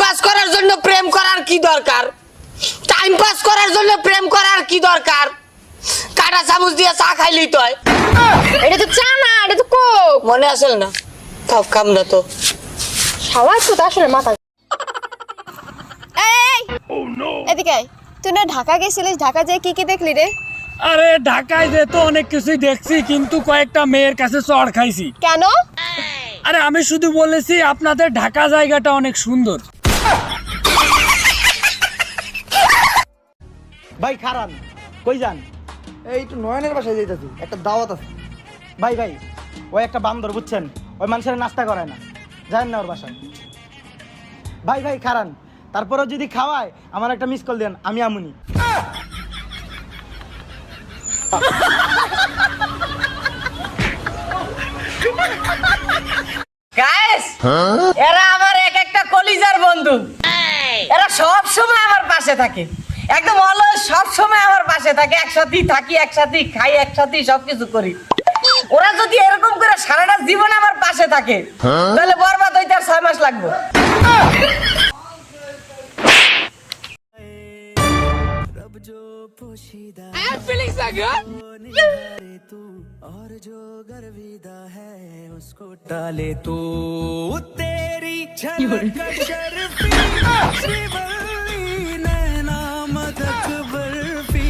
Pass করার জন্য প্রেম করার কি দরকার? টাইম পাস করার জন্য প্রেম করার কি দরকার? কাটা চামচ দিয়ে চা খাইলেই তো হয়। এটা তো চা না, এটা তো কোক। মনে আসল না, খাও খাম না তো। সবাই তো আসলে মাথা। এই এদিকে আয়। তুই না ঢাকা গেছিলিস, ঢাকা যেয়ে কি কি দেখলি রে? আরে ঢাকায় যে তো অনেক কিছুই দেখছি, কিন্তু কয়েকটা মেয়ের কাছে চড় খাইছি। কেন? আরে আমি শুধু বলেছি আপনাদের ঢাকা জায়গাটা অনেক সুন্দর। ভাই খারান কই যান? এই তো নয়নের বাসায় যাইতাছি, একটা দাওয়াত আছে। ভাই ভাই ওই একটা বান্দর বুঝছেন, ওই মানুষের নাস্তা করায় না, যান না ওর বাসায়। ভাই ভাই খারান, তারপরে যদি খাওয়ায় আমার একটা মিস কল দেন, আমি আমুনি। গাইস, এরা আমার এক একটা কলিজার বন্ধু। এরা সব সময় আমার পাশে থাকে, একদম অলওয়েজ সব সময় আমার পাশে থাকে। একসাথেই থাকি, একসাথেই খাই, একসাথেই সবকিছু করি। ওরা যদি এরকম করে সারাটা জীবন আমার পাশে থাকে, তাহলে বরবাদ হইতে আর 6 মাস লাগবে। डाले तू तेरी झलक शर्फी श्रीवल्ली नैना मदक बर्फी।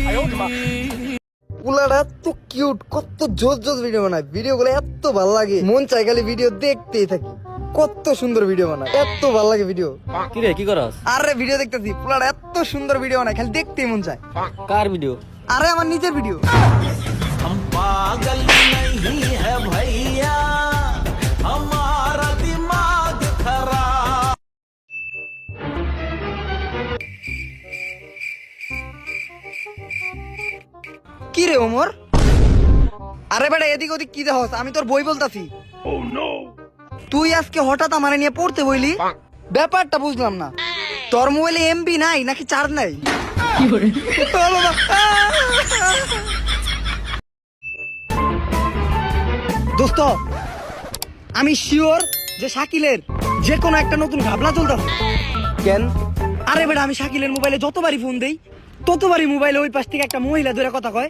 পুলাটা এত কিউট, কত জোস জোস ভিডিও বানায়, ভিডিওগুলো এত ভালো লাগে, মন চাই খালি ভিডিও দেখতেই থাকি। কত সুন্দর ভিডিও বানায়, এত ভালো লাগে ভিডিও। কি রে কি করস? আরে ভিডিও দেখতেছি, পুলাটা এত সুন্দর ভিডিও বানায়, খালি দেখতেই মন চায়। কার ভিডিও? আরে আমার নিজের ভিডিও। हम पागल नहीं है भैया, हमारा दिमाग खराब। কি রে ওমর? আরে বেটা এদিক ওদিক কি দেখছ? আমি তোর বই বলতাছি। তুই আজকে হঠাৎ আমারে নিয়ে পড়তে বইলি, ব্যাপারটা বুঝলাম না। তোর মোবাইলে এমবি নাই নাকি চার্জ নাই? ও বাবা! দোস্ত, আমি শিওর যে শাকিলের যে কোনো একটা নতুন ঘাবলা চলতেছে। কেন? আরে বেটা আমি শাকিলের মোবাইলে যতবারই ফোন দেই, ততবারই মোবাইলে ওই পাশ থেকে একটা মহিলা ধরে কথা কয়।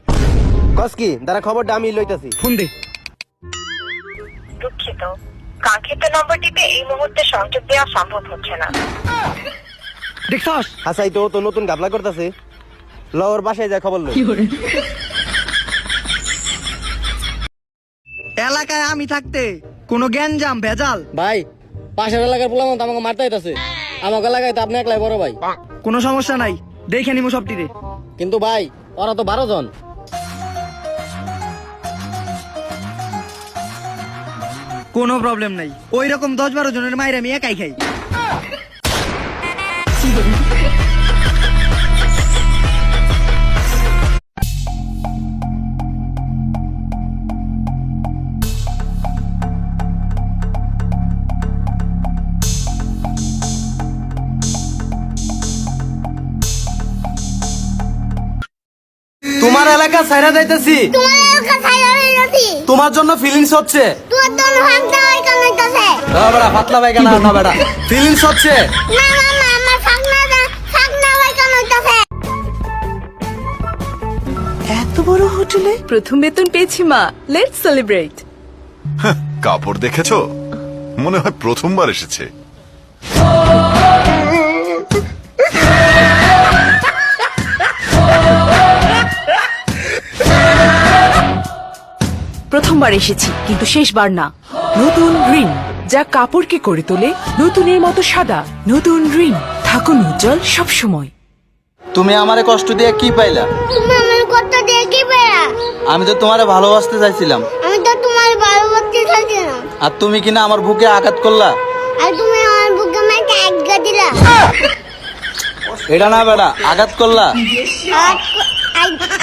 কসকি দাঁড়া, খবরটা আমি লইতাছি। ফোন দে। দুঃখিত, কাঙ্ক্ষিত নম্বরটিতে এই মুহূর্তে সংযোগ দেওয়া সম্ভব হচ্ছে না। দেখছস? হাসাই তো তো নতুন গাবলা করতেছে, লওর বাসায় যায় খবর লই। এলাকায় আমি থাকতে কোনো গ্যাঞ্জাম ভেজাল ভাই পাশের এলাকার পোলা মত আমাকে মারতে আইতাছে, আমাকে লাগাই তো আপনি একলাই বড় ভাই। কোনো সমস্যা নাই, দেখে নিমো সবটিরে। কিন্তু ভাই ওরা তো 12 জন। কোনো প্রবলেম নাই, ওই রকম 10-12 জনের মায়ের আমি একাই খাই। তোমার এলাকা ছাইরা যাইতাছি, তোমার জন্য ফিলিংস হচ্ছে। না বেড়া পাতলা পায়খানা না বেড়া, ফিলিংস হচ্ছে। এত বড় হোটেলে প্রথম বেতন পেয়েছি মা, লেটস সেলিব্রেট। কাপড় দেখেছো? মনে হয় প্রথমবার এসেছে। প্রথমবার এসেছি কিন্তু শেষবার না। নতুন রিন, যা কাপড়কে করে তোলে নতুনের মতো সাদা। নতুন রিন, থাকুন উজ্জ্বল সব সময়। তুমি আমারে কষ্ট দিয়ে কি পাইলা? তুমি আমার কষ্ট দিয়ে কি পেলা? আমি তো তোমারে ভালোবাসতে চাইছিলাম। আমি তো তোমার ভালোবাসতে চাইছিলাম। আর তুমি কিনা আমার বুকে আঘাত করলা। আর তুমি আমার বুকে আমাকে আঘাত দিলা। এটা না বেড়া, আঘাত করলা।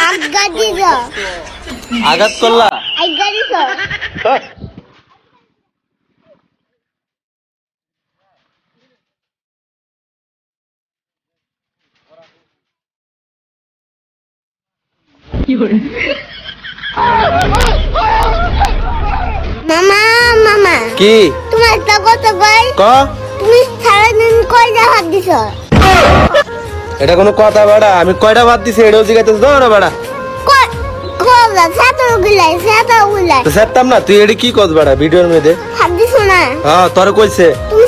আঘাত দিছ। আঘাত করলা। আঘাত দিছ। মামা মামা কি তোমার একটা কথা কই। ক তুমি সারাদিন কই যাও? ভাত দিছ? এটা কোনো কথা বেড়া, আমি কয়টা ভাত দিছি এটাও জিজ্ঞাসা দাও না বেড়া। কোলা সাতর গুলাই সাতর গুলাই তো সেরতাম না, তুই এটা কি কস বেড়া ভিডিওর মধ্যে? ভাত দিছ না? হ্যাঁ তোর কইছে। তুমি